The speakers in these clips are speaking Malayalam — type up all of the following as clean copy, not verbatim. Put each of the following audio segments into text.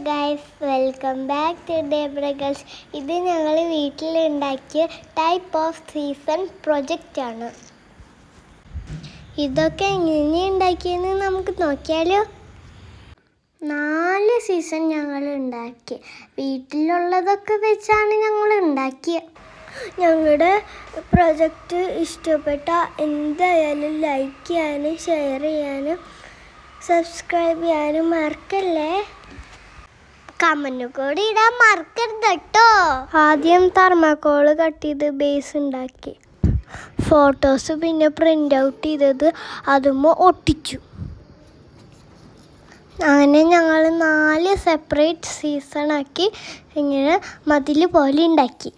ഗൈസ്, വെൽക്കം ബാക്ക് ടു ഡേബ്രഗേഴ്സ്. ഇത് ഞങ്ങൾ വീട്ടിലുണ്ടാക്കിയ ടൈപ്പ് ഓഫ് സീസൺ പ്രൊജക്റ്റാണ്. ഇതൊക്കെ എങ്ങനെ ഉണ്ടാക്കിയെന്ന് നമുക്ക് നോക്കിയാലോ. 4 സീസൺ ഞങ്ങൾ ഉണ്ടാക്കി. വീട്ടിലുള്ളതൊക്കെ വെച്ചാണ് ഞങ്ങൾ ഉണ്ടാക്കിയത്. ഞങ്ങളുടെ പ്രൊജക്റ്റ് ഇഷ്ടപ്പെട്ട എന്തായാലും ലൈക്ക് ചെയ്യാനും ഷെയർ ചെയ്യാനും സബ്സ്ക്രൈബ് ചെയ്യാനും മറക്കല്ലേ. കമന്റ് കൂടി ഇടാൻ മറക്കരുത് കേട്ടോ. ആദ്യം തെർമോക്കോൾ കട്ട് ചെയ്ത് ബേസ് ഉണ്ടാക്കി, ഫോട്ടോസ് പിന്നെ പ്രിൻ്റ് ഔട്ട് ചെയ്തത് അതുമ്പോൾ ഒട്ടിച്ചു. അങ്ങനെ ഞങ്ങൾ 4 സെപ്പറേറ്റ് സീസണാക്കി ഇങ്ങനെ മതിൽ പോലെ ഉണ്ടാക്കി.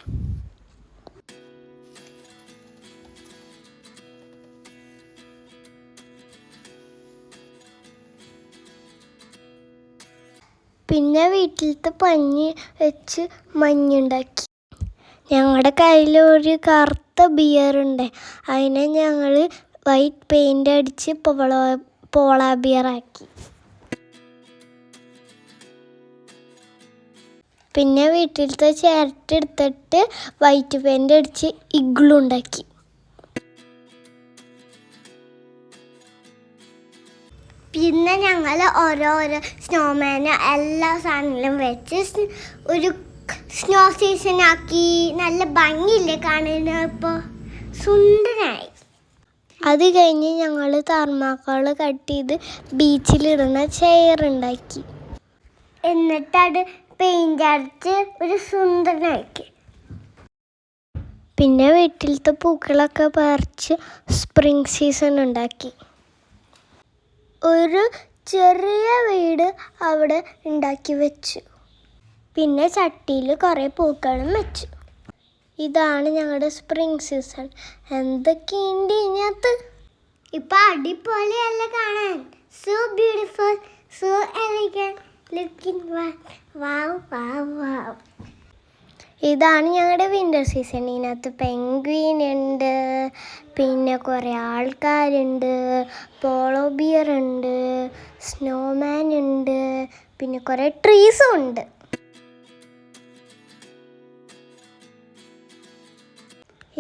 പിന്നെ വീട്ടിലത്തെ പഞ്ഞി വെച്ച് മഞ്ഞുണ്ടാക്കി. ഞങ്ങളുടെ കയ്യിൽ ഒരു കറുത്ത ബിയറുണ്ട്. അതിനെ ഞങ്ങൾ വൈറ്റ് പെയിൻ്റ് അടിച്ച് പോളാ ബിയറാക്കി. പിന്നെ വീട്ടിലത്തെ ചിരട്ട എടുത്തിട്ട് വൈറ്റ് പെയിൻ്റ് അടിച്ച് ഇഗ്ലു ഉണ്ടാക്കി. പിന്നെ ഞങ്ങൾ ഓരോരോ സ്നോമാന് എല്ലാ സാധനങ്ങളും വെച്ച് ഒരു സ്നോ സീസണാക്കി. നല്ല ഭംഗിയില്ലേ കാണാൻ, ഇപ്പോൾ സുന്ദരനായി. അത് കഴിഞ്ഞ് ഞങ്ങൾ തെർമോക്കോൾ കട്ട് ചെയ്ത് ബീച്ചിലിടുന്ന ചെയർ ഉണ്ടാക്കി. എന്നിട്ടത് പെയിൻ്റ് അടിച്ച് ഒരു സുന്ദരനാക്കി. പിന്നെ വീട്ടിലത്തെ പൂക്കളൊക്കെ പറിച്ച് സ്പ്രിംഗ് സീസൺ ഉണ്ടാക്കി. ഒരു ചെറിയ വീട് അവിടെ ഉണ്ടാക്കി വെച്ചു. പിന്നെ ചട്ടിയിൽ കുറേ പൂക്കളും വെച്ചു. ഇതാണ് ഞങ്ങളുടെ സ്പ്രിംഗ് സീസൺ. എന്തൊക്കെയുണ്ട് ഇതിനകത്ത്. ഇപ്പം അടിപൊളിയല്ല കാണാൻ. So beautiful, so elegant looking. Wow wow wow. ഇതാണ് ഞങ്ങളുടെ വിൻ്റർ സീസൺ. ഇതിനകത്ത് പെൻഗ്വിൻ ഉണ്ട്, പിന്നെ കുറേ ആൾക്കാരുണ്ട്, പോളോ ബിയർ ഉണ്ട്, സ്നോമാൻ ഉണ്ട്, പിന്നെ കുറേ ട്രീസും ഉണ്ട്.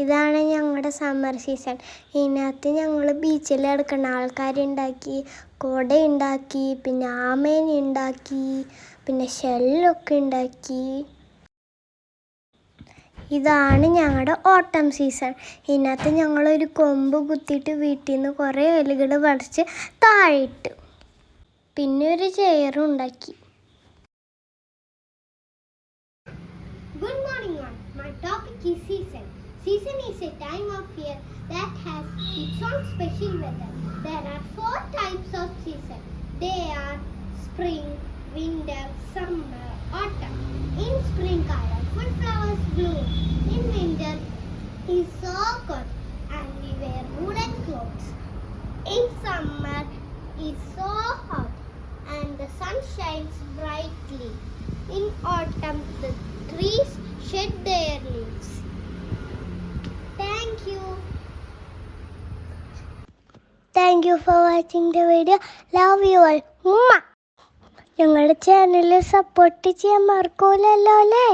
ഇതാണ് ഞങ്ങളുടെ സമ്മർ സീസൺ. ഇതിനകത്ത് ഞങ്ങൾ ബീച്ചിൽ കിടക്കുന്ന ആൾക്കാരുണ്ടാക്കി, കുട ഉണ്ടാക്കി, പിന്നെ ആമേനെ ഉണ്ടാക്കി, പിന്നെ ഷെല്ലൊക്കെ ഉണ്ടാക്കി. ഇതാണ് ഞങ്ങളുടെ ഓട്ടം സീസൺ. ഇതിനകത്ത് ഞങ്ങളൊരു കൊമ്പ് കുത്തിയിട്ട് വീട്ടിൽ നിന്ന് കുറേ ഇലകൾ പറിച്ച് താഴെ ഇട്ടു. പിന്നെ ഒരു ചെയറും ഉണ്ടാക്കി. Good morning all. My topic is season. Season is a time of year that has its own special weather. There are 4 types of season. They are spring, winter, summer, autumn. In spring, colorful flowers bloom. In winter, it's so cold and we wear woolen clothes. In summer, it's so hot and the sun shines brightly. In autumn, the trees shed their leaves. Thank you. Thank you for watching the video. Love you all. ഞങ്ങളുടെ ചാനൽ സപ്പോർട്ട് ചെയ്യാൻ മറക്കൂലല്ലോ അല്ലേ.